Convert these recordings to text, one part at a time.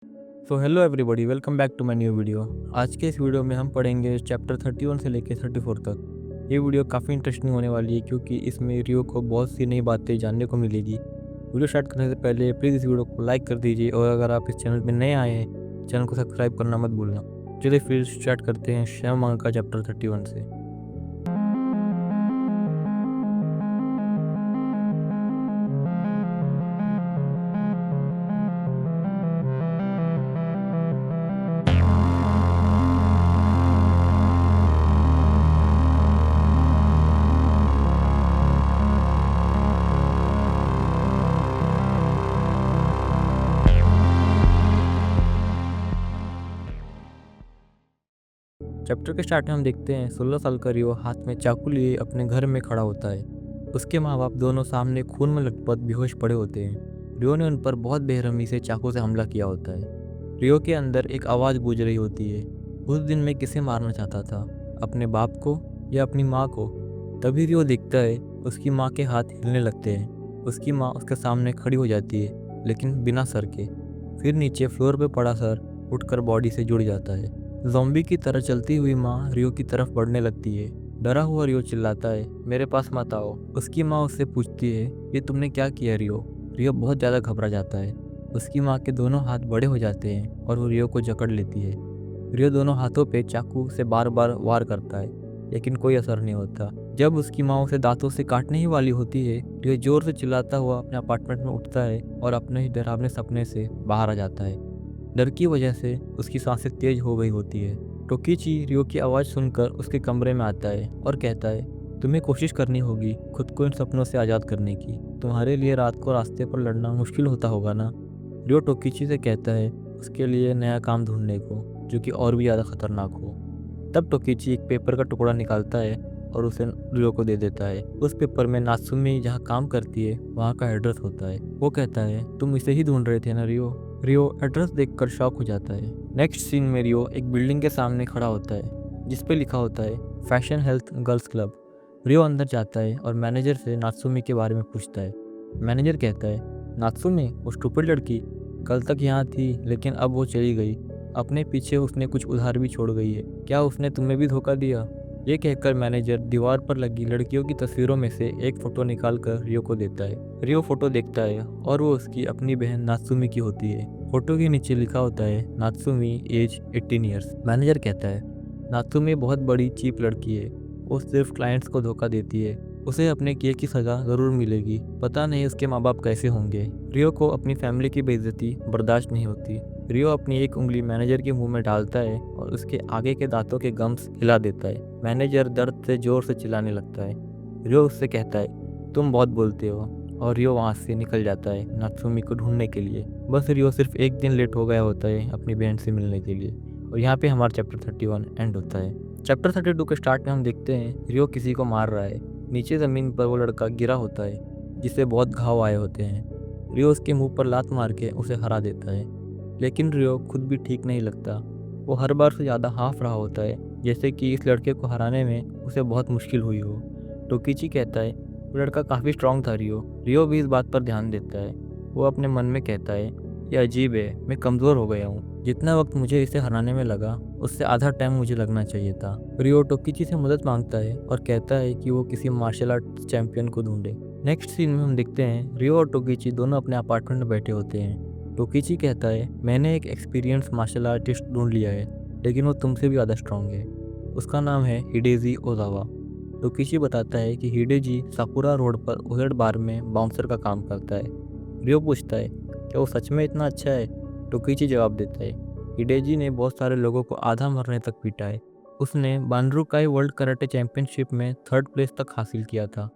So hello everybody, welcome back to my new video. आज के इस वीडियो में हम पढ़ेंगे चैप्टर 31 से लेकर 34 तक। ये वीडियो काफ़ी इंटरेस्टिंग होने वाली है क्योंकि इसमें रियो को बहुत सी नई बातें जानने को मिलेगी। वीडियो स्टार्ट करने से पहले प्लीज़ इस वीडियो को लाइक कर दीजिए और अगर आप इस चैनल पर नए आए हैं चैनल को सब्सक्राइब करना मत भूलना। चलिए फिर स्टार्ट करते हैं श्याम मांग का चैप्टर 31 से। चैप्टर के स्टार्ट में हम देखते हैं 16 साल का रियो हाथ में चाकू लिए अपने घर में खड़ा होता है। उसके माँ बाप दोनों सामने खून में लथपथ बेहोश पड़े होते हैं। रियो ने उन पर बहुत बेरहमी से चाकू से हमला किया होता है। रियो के अंदर एक आवाज़ गूंज रही होती है। उस दिन मैं किसे मारना चाहता था, अपने बाप को या अपनी माँ को। तभी रियो देखता है उसकी माँ के हाथ हिलने लगते हैं। उसकी माँ उसके सामने खड़ी हो जाती है लेकिन बिना सर के। फिर नीचे फ्लोर पे पड़ा सर उठकर बॉडी से जुड़ जाता है। ज़ॉम्बी की तरह चलती हुई माँ रियो की तरफ बढ़ने लगती है। डरा हुआ रियो चिल्लाता है, मेरे पास मत आओ। उसकी माँ उससे पूछती है, ये तुमने क्या किया रियो? रियो बहुत ज़्यादा घबरा जाता है। उसकी माँ के दोनों हाथ बड़े हो जाते हैं और वो रियो को जकड़ लेती है। रियो दोनों हाथों पे चाकू से बार बार वार करता है लेकिन कोई असर नहीं होता। जब उसकी माँ उसे दांतों से काटने ही वाली होती है, रियो जोर से चिल्लाता हुआ अपने अपार्टमेंट में उठता है और अपने ही डरावने सपने से बाहर आ जाता है। डर की वजह से उसकी सांसें तेज हो गई होती है। टोकीची रियो की आवाज़ सुनकर उसके कमरे में आता है और कहता है, तुम्हें कोशिश करनी होगी खुद को इन सपनों से आज़ाद करने की। तुम्हारे लिए रात को रास्ते पर लड़ना मुश्किल होता होगा ना। रियो टोकीची से कहता है उसके लिए नया काम ढूंढने को जो कि और भी ज़्यादा खतरनाक हो। तब टोकीची एक पेपर का टुकड़ा निकालता है और उसे रियो को दे देता है। उस पेपर में नात्सुमी जहाँ काम करती है वहाँ का एड्रेस होता है। वो कहता है, तुम इसे ही ढूंढ रहे थे ना रियो? रियो एड्रेस देखकर शॉक हो जाता है। नेक्स्ट सीन में रियो एक बिल्डिंग के सामने खड़ा होता है जिस पे लिखा होता है फैशन हेल्थ गर्ल्स क्लब। रियो अंदर जाता है और मैनेजर से नात्सुमी के बारे में पूछता है। मैनेजर कहता है, नात्सुमी वो स्टूपिड लड़की कल तक यहाँ थी लेकिन अब वो चली गई। अपने पीछे उसने कुछ उधार भी छोड़ गई है। क्या उसने तुम्हें भी धोखा दिया? ये कहकर मैनेजर दीवार पर लगी लड़कियों की तस्वीरों में से एक फ़ोटो निकालकर रियो को देता है। रियो फोटो देखता है और वो उसकी अपनी बहन नात्सुमी की होती है। फोटो के नीचे लिखा होता है नात्सुमी एज 18 ईयर्स। मैनेजर कहता है, नात्सुमी बहुत बड़ी चीप लड़की है। वो सिर्फ क्लाइंट्स को धोखा देती है। उसे अपने किए की सज़ा ज़रूर मिलेगी। पता नहीं उसके माँ बाप कैसे होंगे। रियो को अपनी फैमिली की बेइज्जती बर्दाश्त नहीं होती। रियो अपनी एक उंगली मैनेजर के मुंह में डालता है और उसके आगे के दांतों के गम्स हिला देता है। मैनेजर दर्द से जोर से चिल्लाने लगता है। रियो उससे कहता है, तुम बहुत बोलते हो, और रियो वहाँ से निकल जाता है नात्सुमी को ढूंढने के लिए। बस रियो सिर्फ एक दिन लेट हो गया होता है अपनी बहन से मिलने के लिए। और यहाँ पे हमारा चैप्टर 31 एंड होता है। चैप्टर 32 के स्टार्ट में हम देखते हैं रियो किसी को मार रहा है। नीचे ज़मीन पर वो लड़का गिरा होता है जिससे बहुत घाव आए होते हैं। रियो उसके मुंह पर लात मार के उसे हरा देता है लेकिन रियो खुद भी ठीक नहीं लगता। वो हर बार से ज़्यादा हाँफ रहा होता है जैसे कि इस लड़के को हराने में उसे बहुत मुश्किल हुई हो। टोकीची कहता है, वो लड़का काफ़ी स्ट्रांग था रियो। रियो भी इस बात पर ध्यान देता है। वो अपने मन में कहता है, ये अजीब है, मैं कमज़ोर हो गया हूँ। जितना वक्त मुझे इसे हराने में लगा उससे आधा टाइम मुझे लगना चाहिए था। रियो टोकीची से मदद मांगता है और कहता है कि वो किसी मार्शल आर्ट चैंपियन को ढूंढे। नेक्स्ट सीन में हम देखते हैं रियो और टोकीची दोनों अपने अपार्टमेंट में बैठे होते हैं। टोकीची कहता है, मैंने एक एक्सपीरियंस मार्शल आर्टिस्ट ढूंढ लिया है लेकिन वो तुमसे भी ज़्यादा स्ट्रांग है। उसका नाम है हिडेजी ओजावा। टोकीची बताता है कि हिडेजी साकुरा रोड पर उजड़ बार में बाउंसर का काम करता है। रियो पूछता है, क्या वो सच में इतना अच्छा है? टोकीची जवाब देता है, हिडेजी ने बहुत सारे लोगों को आधा मरने तक पीटा है। उसने बानरुकाई वर्ल्ड कराटे चैंपियनशिप में 3rd प्लेस तक हासिल किया था।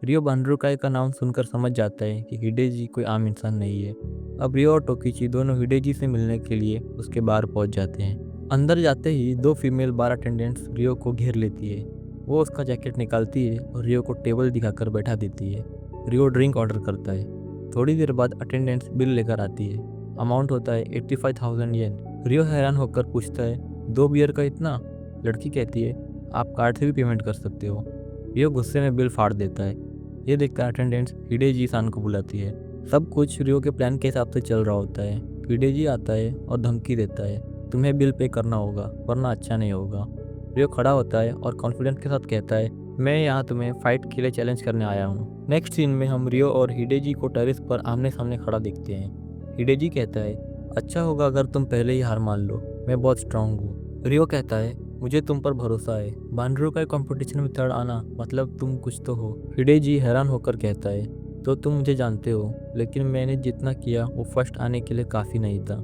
रियो बानरुकाई का नाम सुनकर समझ जाता है कि हिडेजी कोई आम इंसान नहीं है। अब रियो और टोकीची दोनों हिडेजी से मिलने के लिए उसके बार पहुंच जाते हैं। अंदर जाते ही 2 फीमेल बार अटेंडेंट्स रियो को घेर लेती है। वो उसका जैकेट निकालती है और रियो को टेबल दिखाकर बैठा देती है। रियो ड्रिंक ऑर्डर करता है। थोड़ी देर बाद अटेंडेंट्स बिल लेकर आती है। अमाउंट होता है 85,000 येन। रियो हैरान होकर पूछता है, 2 बियर का इतना? लड़की कहती है, आप कार्ड से भी पेमेंट कर सकते हो। रियो गुस्से में बिल फाड़ देता है। ये देखकर अटेंडेंट्स हिडेजी सान को बुलाती है। सब कुछ रियो के प्लान के हिसाब से चल रहा होता है हिडेजी आता है और धमकी देता है, तुम्हें बिल पे करना होगा वरना अच्छा नहीं होगा। रियो खड़ा होता है और कॉन्फिडेंस के साथ कहता है, मैं यहाँ तुम्हें फाइट के लिए चैलेंज करने आया हूँ। नेक्स्ट सीन में हम रियो और हिडेजी को टेरेस पर आमने सामने खड़ा देखते हैं। हिडेजी कहता है, अच्छा होगा अगर तुम पहले ही हार मान लो, मैं बहुत स्ट्रांग हूँ। रियो कहता है, मुझे तुम पर भरोसा है, बांड्रो का कंपटीशन में थर्ड आना मतलब तुम कुछ तो हो। हिडेजी हैरान होकर कहता है, तो तुम मुझे जानते हो, लेकिन मैंने जितना किया वो फर्स्ट आने के लिए काफ़ी नहीं था।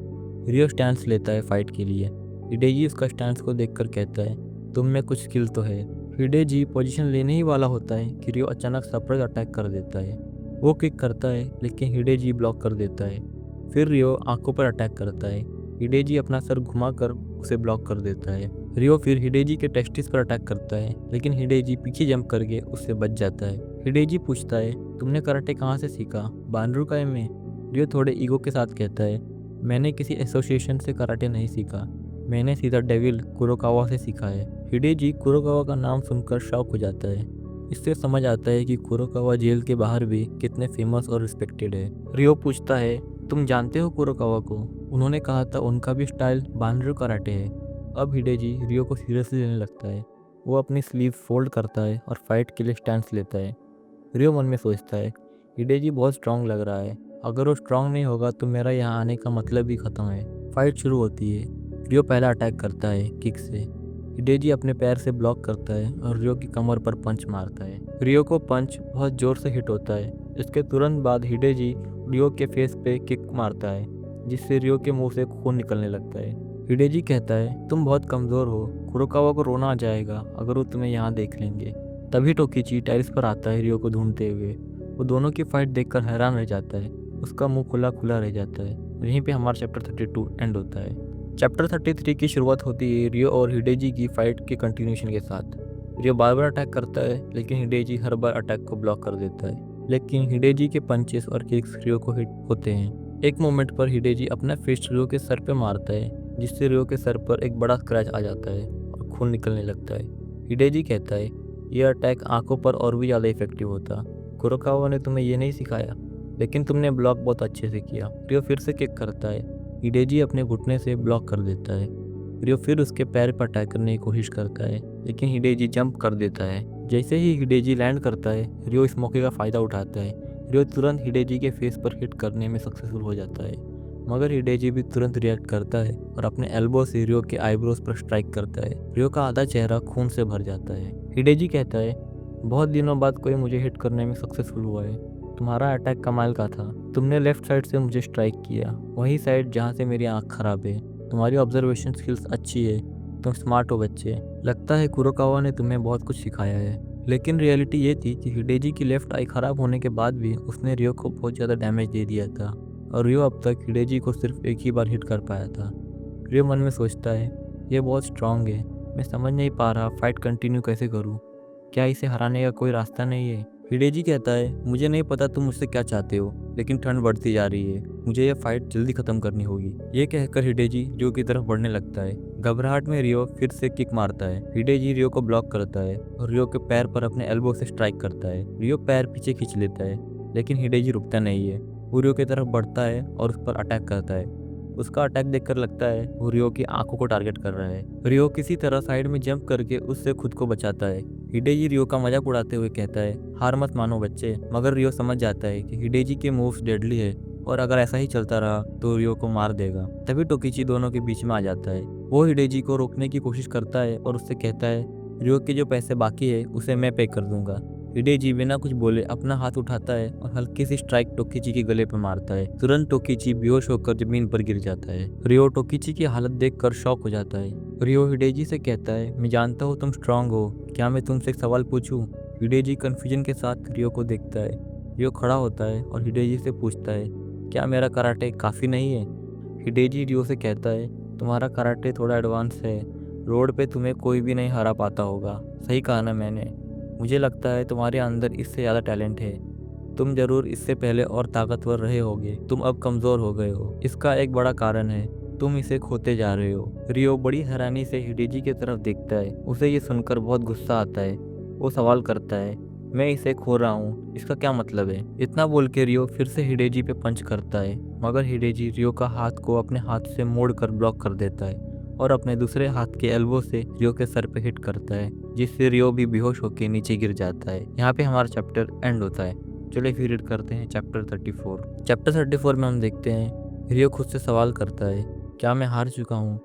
रियो स्टैंस लेता है फाइट के लिए। हिडेजी उसका स्टैंस को देखकर कहता है, तुम में कुछ स्किल तो है। हिडेजी पोजीशन लेने ही वाला होता है कि रियो अचानक सरप्राइज अटैक कर देता है। वो किक करता है लेकिन हिडेजी ब्लॉक कर देता है। फिर रियो आंखों पर अटैक करता है। हिडेजी अपना सर घुमाकर उसे ब्लॉक कर देता है। रियो फिर हिडेजी के टेस्टिस पर अटैक करता है लेकिन हिडेजी पीछे जंप करके उससे बच जाता है। हिडेजी पूछता है, तुमने कराटे कहाँ से सीखा? बानरूकाई में। रियो थोड़े ईगो के साथ कहता है, मैंने किसी एसोसिएशन से कराटे नहीं सीखा, मैंने सीधा डेविल कुरोकावा से सीखा है। हिडेजी कुरोकावा का नाम सुनकर शॉक हो जाता है। इससे समझ आता है कि कुरोकावा जेल के बाहर भी कितने फेमस और रिस्पेक्टेड है। रियो पूछता है, तुम जानते हो कुरोकावा को? उन्होंने कहा था उनका भी स्टाइल बानरू कराटे है। अब हिडेजी रियो को सीरियसली लेने लगता है। वो अपनी स्लीव फोल्ड करता है और फाइट के लिए स्टैंस लेता है। रियो मन में सोचता है, हिडेजी बहुत स्ट्रांग लग रहा है, अगर वो स्ट्रांग नहीं होगा तो मेरा यहाँ आने का मतलब ही खत्म है। फाइट शुरू होती है। रियो पहला अटैक करता है किक से। हिडेजी अपने पैर से ब्लॉक करता है और रियो की कमर पर पंच मारता है। रियो को पंच बहुत जोर से हिट होता है। इसके तुरंत बाद हिडेजी रियो के फेस पे किक मारता है जिससे रियो के मुंह से खून निकलने लगता है। हिडेजी कहता है, तुम बहुत कमज़ोर हो, कुरोकावा को रोना आ जाएगा अगर वो तुम्हें यहाँ देख लेंगे। तभी टोकीची टेरिस पर आता है रियो को ढूंढते हुए। वो दोनों की फाइट देखकर हैरान रह जाता है। उसका मुंह खुला खुला रह जाता है। यहीं पे हमारा चैप्टर 32 एंड होता है। चैप्टर 33 की शुरुआत होती है रियो और हिडेजी की फाइट के कंटिन्यूशन के साथ। रियो बार बार अटैक करता है लेकिन हिडेजी हर बार अटैक को ब्लॉक कर देता है। लेकिन हिडेजी के पंचेस और किक्स रियो को हिट होते हैं। एक मोमेंट पर हिडेजी अपना फिस्ट रियो के सर पे मारता है जिससे रियो के सर पर एक बड़ा स्क्रैच आ जाता है और खून निकलने लगता है। हिडेजी कहता है, यह अटैक आंखों पर और भी ज़्यादा इफेक्टिव होता। कुरोकावा ने तुम्हें ये नहीं सिखाया, लेकिन तुमने ब्लॉक बहुत अच्छे से किया। रियो फिर से किक करता है। हिडेजी अपने घुटने से ब्लॉक कर देता है। रियो फिर उसके पैर पर अटैक करने की कोशिश करता है लेकिन हिडेजी जंप कर देता है। जैसे ही हिडेजी लैंड करता है रियो इस मौके का फ़ायदा उठाता है। रियो तुरंत हिडेजी के फेस पर हिट करने में सक्सेसफुल हो जाता है, मगर हिडेजी भी तुरंत रिएक्ट करता है और अपने एल्बो से रियो के आईब्रोज पर स्ट्राइक करता है। रियो का आधा चेहरा खून से भर जाता है। हिडेजी कहता है, बहुत दिनों बाद कोई मुझे हिट करने में सक्सेसफुल हुआ है। तुम्हारा अटैक कमाल का था। तुमने लेफ्ट साइड से मुझे स्ट्राइक किया, वही साइड जहाँ से मेरी आँख खराब है। तुम्हारी ऑब्जर्वेशन स्किल्स अच्छी है, तुम स्मार्ट हो बच्चे। लगता है कुरोकावा ने तुम्हें बहुत कुछ सिखाया है। लेकिन रियलिटी ये थी कि हिडेजी की लेफ्ट आई खराब होने के बाद भी उसने रियो को बहुत ज़्यादा डैमेज दे दिया था और रियो अब तक हिडेजी को सिर्फ एक ही बार हिट कर पाया था। रियो मन में सोचता है, ये बहुत स्ट्रांग है, मैं समझ नहीं पा रहा फाइट कंटिन्यू कैसे करूँ। क्या इसे हराने का कोई रास्ता नहीं है? हिडेजी कहता है, मुझे नहीं पता तुम मुझसे क्या चाहते हो, लेकिन ठंड बढ़ती जा रही है, मुझे यह फाइट जल्दी खत्म करनी होगी। ये कहकर हिडेजी रियो की तरफ बढ़ने लगता है। घबराहट में रियो फिर से किक मारता है। हिडेजी रियो को ब्लॉक करता है और रियो के पैर पर अपने एल्बो से स्ट्राइक करता है। रियो पैर पीछे खींच लेता है लेकिन हिडेजी रुकता नहीं है। वो रियो की तरफ बढ़ता है और उस पर अटैक करता है। उसका अटैक देखकर लगता है वो रियो की आंखों को टारगेट कर रहा है। रियो किसी तरह साइड में जंप करके उससे खुद को बचाता है। हिडेजी रियो का मजाक उड़ाते हुए कहता है, हार मत मानो बच्चे। मगर रियो समझ जाता है कि हिडेजी के मूव्स डेडली है और अगर ऐसा ही चलता रहा तो रियो को मार देगा। तभी टोकीची दोनों के बीच में आ जाता है। वो हिडेजी को रोकने की कोशिश करता है और उससे कहता है, रियो के जो पैसे बाकी है उसे मैं पे कर दूंगा। हिडेजी बिना कुछ बोले अपना हाथ उठाता है और हल्की सी स्ट्राइक टोकीची के गले पर मारता है। तुरंत टोकीची बेहोश होकर जमीन पर गिर जाता है। रियो टोकीची की हालत देखकर शॉक हो जाता है। रियो हिडेजी से कहता है, मैं जानता हूँ तुम स्ट्रांग हो, क्या मैं तुमसे एक सवाल पूछूं? हिडेजी कंफ्यूजन के साथ रियो को देखता है। रियो खड़ा होता है और हिडेजी से पूछता है, क्या मेरा कराटे काफ़ी नहीं है? हिडेजी रियो से कहता है, तुम्हारा कराटे थोड़ा एडवांस है, रोड पे तुम्हें कोई भी नहीं हरा पाता होगा। सही कहा ना मैंने? मुझे लगता है तुम्हारे अंदर इससे ज़्यादा टैलेंट है। तुम जरूर इससे पहले और ताकतवर रहे होगे, तुम अब कमज़ोर हो गए हो। इसका एक बड़ा कारण है, तुम इसे खोते जा रहे हो। रियो बड़ी हैरानी से हिडेजी की तरफ देखता है। उसे ये सुनकर बहुत गुस्सा आता है। वो सवाल करता है, मैं इसे खो रहा हूँ, इसका क्या मतलब है? इतना बोल के रियो फिर से हिडेजी पे पंच करता है मगर हिडेजी रियो का हाथ को अपने हाथ से मोड़ कर ब्लॉक कर देता है और अपने दूसरे हाथ के एल्बो से रियो के सर पे हिट करता है, जिससे रियो भी बेहोश होकर नीचे गिर जाता है। यहाँ पे हमारा चैप्टर एंड होता है। चलिए फिर रीड करते हैं चैप्टर 34। चैप्टर 34 में हम देखते हैं रियो खुद से सवाल करता है, क्या मैं हार चुका हूँ?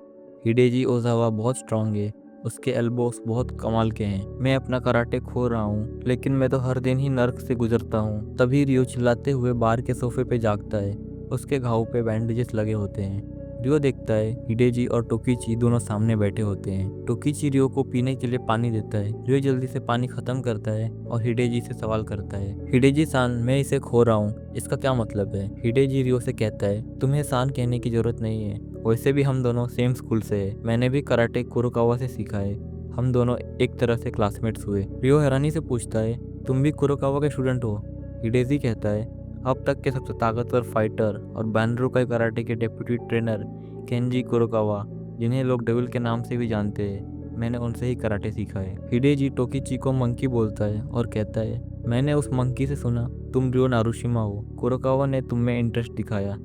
हिडेजी ओजावा बहुत स्ट्रांग है, उसके एल्बोस बहुत कमाल के हैं। मैं अपना कराटे खो रहा हूँ, लेकिन मैं तो हर दिन ही नर्क से गुजरता हूँ। तभी रियो चिल्लाते हुए बाहर के सोफे पे जागता है। उसके घाव पे बैंडेजेस लगे होते हैं। रियो देखता है हिडेजी और टोकीची दोनों सामने बैठे होते हैं। टोकीची रियो को पीने के लिए पानी देता है। रियो जल्दी से पानी खत्म करता है और हिडेजी से सवाल करता है, हिडेजी सान, मैं इसे खो रहा हूँ, इसका क्या मतलब है? हिडेजी रियो से कहता है, तुम्हें सान कहने की जरूरत नहीं है, वैसे भी हम दोनों सेम स्कूल से है। मैंने भी कराटे कुरोकावा से सीखा है। हम दोनों एक तरह से क्लासमेट्स हुए। रियो हैरानी से पूछता है, तुम भी कुरोकावा के स्टूडेंट हो? हिडेजी कहता है, अब तक के सबसे ताकतवर फाइटर और बैंड्रोकाई कराटे के डेप्यूटी ट्रेनर केंजी कुरोकावा, जिन्हें लोग डेविल के नाम से भी जानते हैं, मैंने उनसे ही कराटे सीखा है। हिडेजी टोकीची को मंकी बोलता है और कहता है, मैंने उस मंकी से सुना तुम रियो नारुशिमा हो। कुरोकावा ने तुम में इंटरेस्ट दिखाया,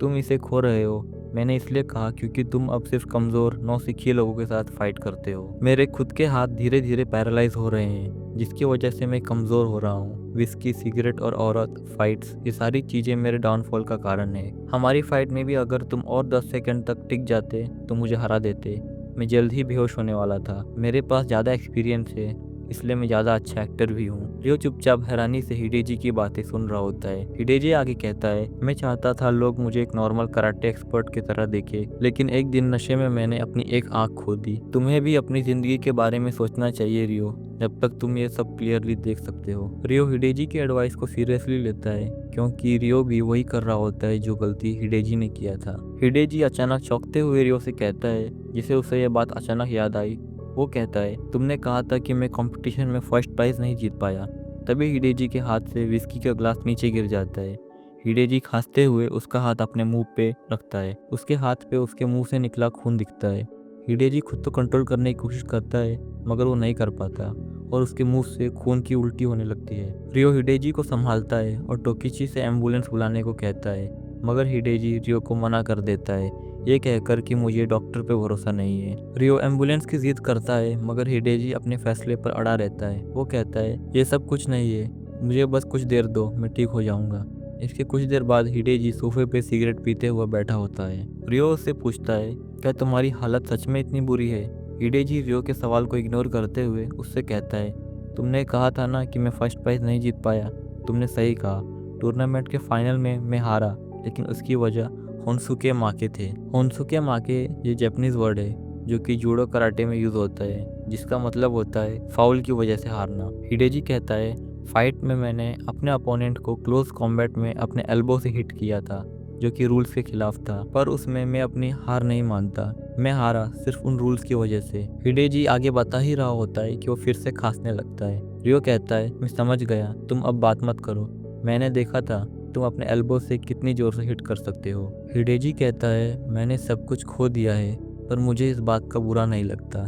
तुम इसे खो रहे हो। मैंने इसलिए कहा क्योंकि तुम अब सिर्फ कमज़ोर नौसिखिए लोगों के साथ फाइट करते हो। मेरे खुद के हाथ धीरे धीरे पैरालाइज हो रहे हैं, जिसकी वजह से मैं कमज़ोर हो रहा हूँ। विस्की, सिगरेट और औरत, फाइट्स, ये सारी चीज़ें मेरे डाउनफॉल का कारण है। हमारी फाइट में भी अगर तुम और 10 सेकंड तक टिक जाते तो मुझे हरा देते। मैं जल्द ही बेहोश होने वाला था। मेरे पास ज़्यादा एक्सपीरियंस है, इसलिए मैं ज़्यादा अच्छा एक्टर भी हूँ। रियो चुपचाप हैरानी से हिडेजी की बातें सुन रहा होता है। हिडेजी आगे कहता है, मैं चाहता था लोग मुझे एक नॉर्मल कराटे एक्सपर्ट की तरह देखे, लेकिन एक दिन नशे में मैंने अपनी एक आंख खो दी। तुम्हें भी अपनी जिंदगी के बारे में सोचना चाहिए रियो, जब तक तुम ये सब क्लियरली देख सकते हो। रियो हिडेजी की एडवाइस को सीरियसली लेता है, क्योंकि रियो भी वही कर रहा होता है जो गलती हिडेजी ने किया था। हिडेजी अचानक चौंकते हुए रियो से कहता है, जिसे उसे यह बात अचानक याद आई। वो कहता है, तुमने कहा था कि मैं कंपटीशन में फर्स्ट प्राइज नहीं जीत पाया। तभी हिडेजी के हाथ से विस्की का ग्लास नीचे गिर जाता है। हिडेजी खांसते हुए उसका हाथ अपने मुंह पे रखता है। उसके हाथ पे उसके मुंह से निकला खून दिखता है। हिडेजी खुद तो कंट्रोल करने की कोशिश करता है, मगर वो नहीं कर पाता और उसके मुंह से खून की उल्टी होने लगती है। रियो हिडेजी को संभालता है और टोकीची से एम्बुलेंस बुलाने को कहता है, मगर हिडेजी रियो को मना कर देता है, ये कहकर कि मुझे डॉक्टर पे भरोसा नहीं है। रियो एम्बुलेंस की जिद करता है, मगर हिडेजी अपने फैसले पर अड़ा रहता है। वो कहता है, ये सब कुछ नहीं है, मुझे बस कुछ देर दो, मैं ठीक हो जाऊंगा। इसके कुछ देर बाद हिडेजी सोफे पे सिगरेट पीते हुआ बैठा होता है। रियो उससे पूछता है, क्या तुम्हारी हालत सच में इतनी बुरी है? हिडेजी रियो के सवाल को इग्नोर करते हुए उससे कहता है, तुमने कहा था ना कि मैं फर्स्ट प्राइज नहीं जीत पाया। तुमने सही कहा। टूर्नामेंट के फाइनल में मैं हारा, लेकिन उसकी वजह होन्सुके माके थे। होन्सुके माके ये जापानीज वर्ड है जो कि जूडो कराटे में यूज होता है, जिसका मतलब होता है फाउल की वजह से हारना। हिडेजी कहता है, फाइट में मैंने अपने अपोनेंट को क्लोज कॉम्बैट में अपने एल्बो से हिट किया था, जो कि रूल्स के खिलाफ था, पर उसमें मैं अपनी हार नहीं मानता। मैं हारा सिर्फ उन रूल्स की वजह से। हिडेजी आगे बता ही रहा होता है कि वो फिर से खांसने लगता है। रियो कहता है, मैं समझ गया, तुम अब बात मत करो। मैंने देखा था तुम अपने एल्बो से कितनी जोर से हिट कर सकते हो। हिडेजी कहता है, मैंने सब कुछ खो दिया है, पर मुझे इस बात का बुरा नहीं लगता।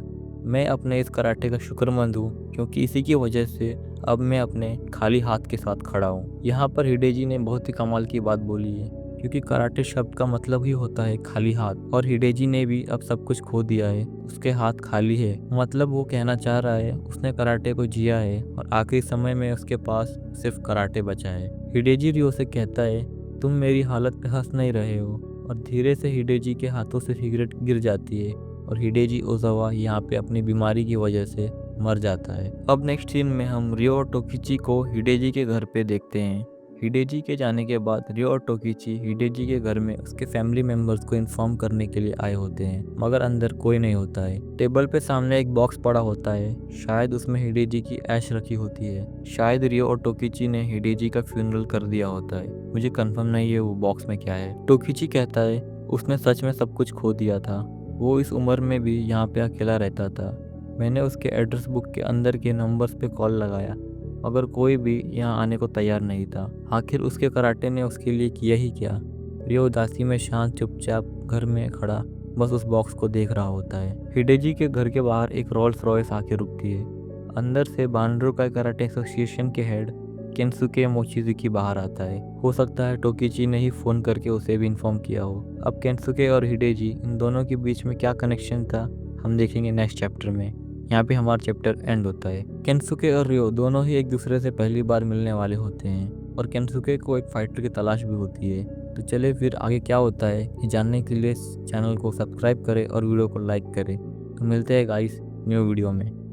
मैं अपने इस कराटे का शुक्रमंद हूँ, क्योंकि इसी की वजह से अब मैं अपने खाली हाथ के साथ खड़ा हूँ। यहाँ पर हिडेजी ने बहुत ही कमाल की बात बोली है, क्योंकि कराटे शब्द का मतलब ही होता है खाली हाथ, और हिडेजी ने भी अब सब कुछ खो दिया है, उसके हाथ खाली है। मतलब वो कहना चाह रहा है उसने कराटे को जिया है और आखिरी समय में उसके पास सिर्फ कराटे बचा है। हिडेजी रियो से कहता है, तुम मेरी हालत पे हंस नहीं रहे हो, और धीरे से हिडेजी के हाथों से सिगरेट गिर जाती है और हिडेजी ओजावा यहाँ पे अपनी बीमारी की वजह से मर जाता है। अब नेक्स्ट सीन में हम रियो और टोकीची को हिडेजी के घर पे देखते हैं। हिडेजी के जाने के बाद रियो और टोकीची हिडेजी के घर में उसके फैमिली मेंबर्स को इन्फॉर्म करने के लिए आए होते हैं, मगर अंदर कोई नहीं होता है। टेबल पे सामने एक बॉक्स पड़ा होता है, शायद उसमें हिडेजी की ऐश रखी होती है। शायद रियो और टोकीची ने हिडेजी का फ्यूनरल कर दिया होता है, मुझे कंफर्म नहीं है वो बॉक्स में क्या है। टोकीची कहता है, उसने सच में सब कुछ खो दिया था। वो इस उम्र में भी यहाँ पे अकेला रहता था। मैंने उसके एड्रेस बुक के अंदर के नंबर्स पे कॉल लगाया, मगर कोई भी यहाँ आने को तैयार नहीं था। आखिर उसके कराटे ने उसके लिए किया ही क्या? रियो उदासी में शांत चुपचाप घर में खड़ा बस उस बॉक्स को देख रहा होता है। हिडेजी के घर के बाहर एक रोल्स रॉयस आके रुकती है। अंदर से बांड्रो का कराटे एसोसिएशन के हेड केंसुके मोचिजुकी बाहर आता है। हो सकता है टोकिची ने ही फ़ोन करके उसे भी इन्फॉर्म किया हो। अब केंसुके और हिडेजी इन दोनों के बीच में क्या कनेक्शन था, हम देखेंगे नेक्स्ट चैप्टर में। यहाँ पे हमारा चैप्टर एंड होता है। केंसुके और रियो दोनों ही एक दूसरे से पहली बार मिलने वाले होते हैं और केंसुके को एक फाइटर की तलाश भी होती है। तो चले फिर आगे क्या होता है ये जानने के लिए चैनल को सब्सक्राइब करें और वीडियो को लाइक करें। तो मिलते हैं गाइस न्यू वीडियो में।